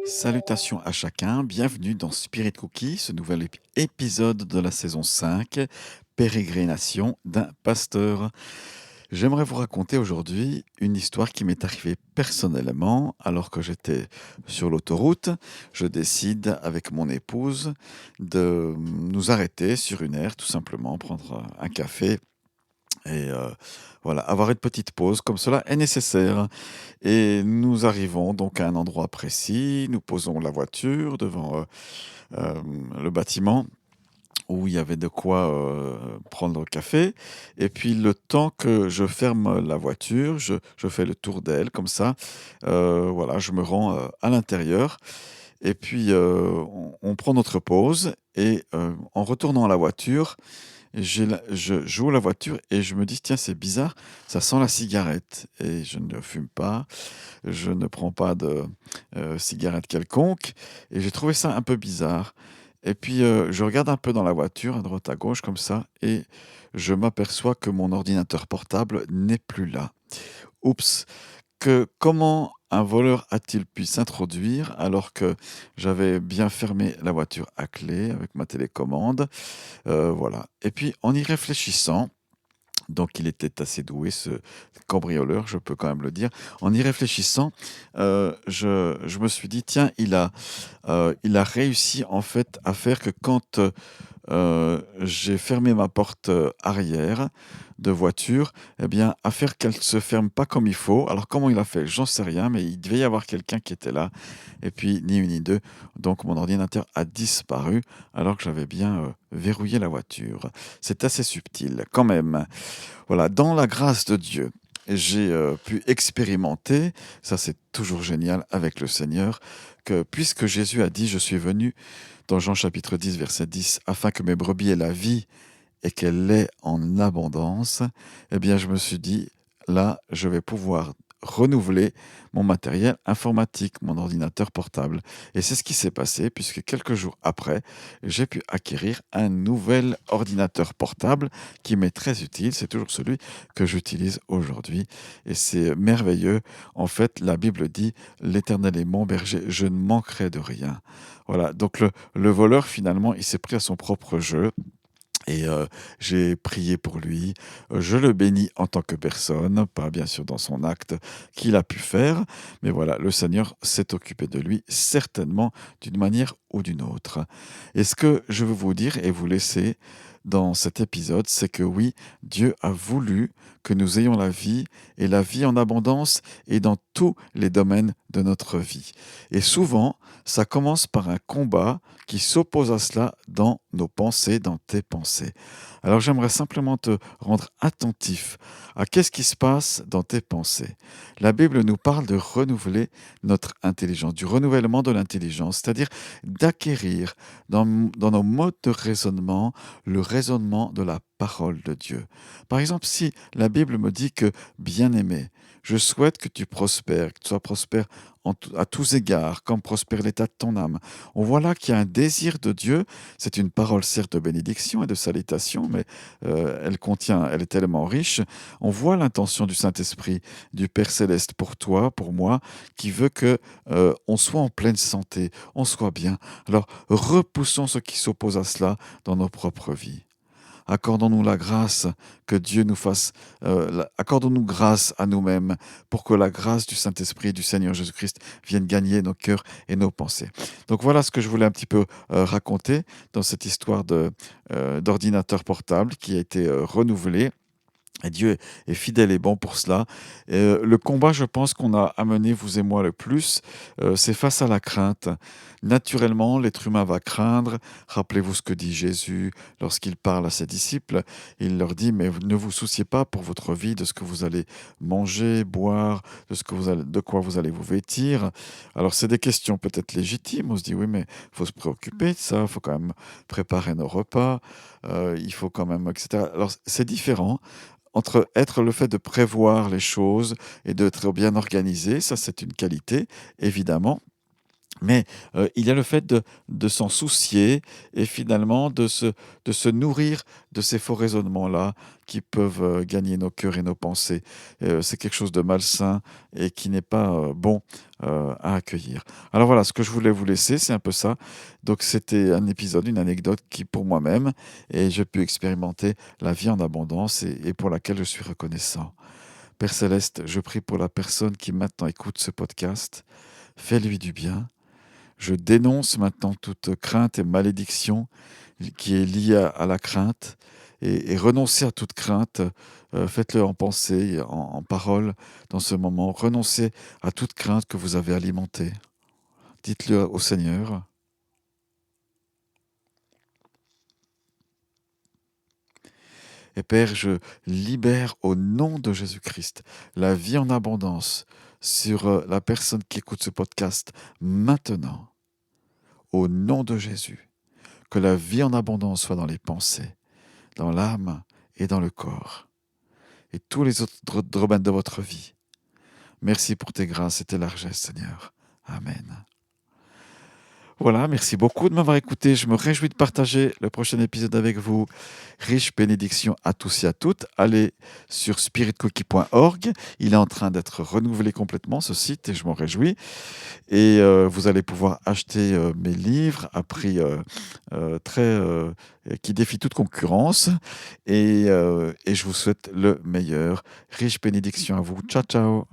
Salutations à chacun, bienvenue dans Spirit Cookie, ce nouvel épisode de la saison 5, Pérégrination d'un pasteur. J'aimerais vous raconter aujourd'hui une histoire qui m'est arrivée personnellement alors que j'étais sur l'autoroute. Je décide avec mon épouse de nous arrêter sur une aire, tout simplement, prendre un café et voilà, avoir une petite pause comme cela est nécessaire. Et nous arrivons donc à un endroit précis, nous posons la voiture devant le bâtiment où il y avait de quoi prendre le café. Et puis le temps que je ferme la voiture, je fais le tour d'elle comme ça. Voilà, je me rends à l'intérieur. Et puis on prend notre pause. Et en retournant à la voiture, j'ouvre la voiture et je me dis, tiens, c'est bizarre, ça sent la cigarette. Et je ne fume pas, je ne prends pas de cigarette quelconque. Et j'ai trouvé ça un peu bizarre. Et puis, je regarde un peu dans la voiture, à droite, à gauche, comme ça, et je m'aperçois que mon ordinateur portable n'est plus là. Oups! Comment un voleur a-t-il pu s'introduire alors que j'avais bien fermé la voiture à clé avec ma télécommande? Voilà. Et puis, en y réfléchissant, donc il était assez doué, ce cambrioleur, je peux quand même le dire. En y réfléchissant, je me suis dit: «Tiens, il a réussi en fait à faire que quand, j'ai fermé ma porte, arrière de voiture, et bien, à faire qu'elle se ferme pas comme il faut». Alors comment il a fait? J'en sais rien, mais il devait y avoir quelqu'un qui était là et puis ni une ni deux, donc mon ordinateur a disparu alors que j'avais bien, verrouillé la voiture. C'est assez subtil quand même. Voilà, dans la grâce de Dieu, j'ai, pu expérimenter, ça c'est toujours génial avec le Seigneur, que puisque Jésus a dit: «Je suis venu» dans Jean chapitre 10 verset 10, «afin que mes brebis aient la vie et qu'elle l'ait en abondance», eh bien je me suis dit: «Là, je vais pouvoir renouveler mon matériel informatique, mon ordinateur portable». Et c'est ce qui s'est passé puisque quelques jours après, j'ai pu acquérir un nouvel ordinateur portable qui m'est très utile. C'est toujours celui que j'utilise aujourd'hui et c'est merveilleux. En fait, la Bible dit: «L'Éternel est mon berger, je ne manquerai de rien». Voilà, donc le voleur finalement, il s'est pris à son propre jeu. Et j'ai prié pour lui, je le bénis en tant que personne, pas bien sûr dans son acte qu'il a pu faire, mais voilà, le Seigneur s'est occupé de lui certainement d'une manière ou d'une autre. Et ce que je veux vous dire et vous laisser dans cet épisode, c'est que oui, Dieu a voulu que nous ayons la vie et la vie en abondance et dans tous les domaines de notre vie. Et souvent, ça commence par un combat qui s'oppose à cela dans nos pensées, dans tes pensées. Alors j'aimerais simplement te rendre attentif à qu'est-ce qui se passe dans tes pensées. La Bible nous parle de renouveler notre intelligence, du renouvellement de l'intelligence, c'est-à-dire d'acquérir dans nos modes de raisonnement le raisonnement de la parole de Dieu. Par exemple, si la Bible me dit que, bien-aimé, je souhaite que tu prospères, que tu sois prospère à tous égards, comme prospère l'état de ton âme. On voit là qu'il y a un désir de Dieu. C'est une parole certes de bénédiction et de salutation, mais elle est tellement riche. On voit l'intention du Saint-Esprit, du Père céleste pour toi, pour moi, qui veut que on soit en pleine santé, on soit bien. Alors repoussons ce qui s'oppose à cela dans nos propres vies. Accordons-nous la grâce que Dieu nous fasse, accordons-nous grâce à nous-mêmes pour que la grâce du Saint-Esprit et du Seigneur Jésus-Christ vienne gagner nos cœurs et nos pensées. Donc voilà ce que je voulais un petit peu raconter dans cette histoire d'ordinateur portable qui a été renouvelé. Et Dieu est fidèle et bon pour cela. Le combat, je pense, qu'on a à mener, vous et moi, le plus, c'est face à la crainte. Naturellement, l'être humain va craindre. Rappelez-vous ce que dit Jésus lorsqu'il parle à ses disciples. Il leur dit, mais ne vous souciez pas pour votre vie, de ce que vous allez manger, boire, de quoi vous allez vous vêtir. Alors, c'est des questions peut-être légitimes. On se dit, oui, mais il faut se préoccuper de ça, il faut quand même préparer nos repas, il faut quand même, etc. Alors, c'est différent entre être le fait de prévoir les choses et d'être bien organisé, ça c'est une qualité, évidemment. Mais il y a le fait de s'en soucier et finalement de se nourrir de ces faux raisonnements-là qui peuvent, gagner nos cœurs et nos pensées. C'est quelque chose de malsain et qui n'est pas, bon, à accueillir. Alors voilà, ce que je voulais vous laisser, c'est un peu ça. Donc c'était un épisode, une anecdote qui pour moi-même et j'ai pu expérimenter la vie en abondance et pour laquelle je suis reconnaissant. Père céleste, je prie pour la personne qui maintenant écoute ce podcast. Fais-lui du bien. Je dénonce maintenant toute crainte et malédiction qui est liée à la crainte et renoncez à toute crainte. Faites-le en pensée, en parole dans ce moment. Renoncez à toute crainte que vous avez alimentée. Dites-le au Seigneur. Et Père, je libère au nom de Jésus-Christ la vie en abondance sur la personne qui écoute ce podcast maintenant, au nom de Jésus. Que la vie en abondance soit dans les pensées, dans l'âme et dans le corps, et tous les autres domaines de votre vie. Merci pour tes grâces et tes largesses, Seigneur. Amen. Voilà, merci beaucoup de m'avoir écouté. Je me réjouis de partager le prochain épisode avec vous. Riche bénédiction à tous et à toutes. Allez sur spiritcookie.org. Il est en train d'être renouvelé complètement, ce site, et je m'en réjouis. Et vous allez pouvoir acheter mes livres à prix qui défie toute concurrence. Et je vous souhaite le meilleur. Riche bénédiction à vous. Ciao, ciao.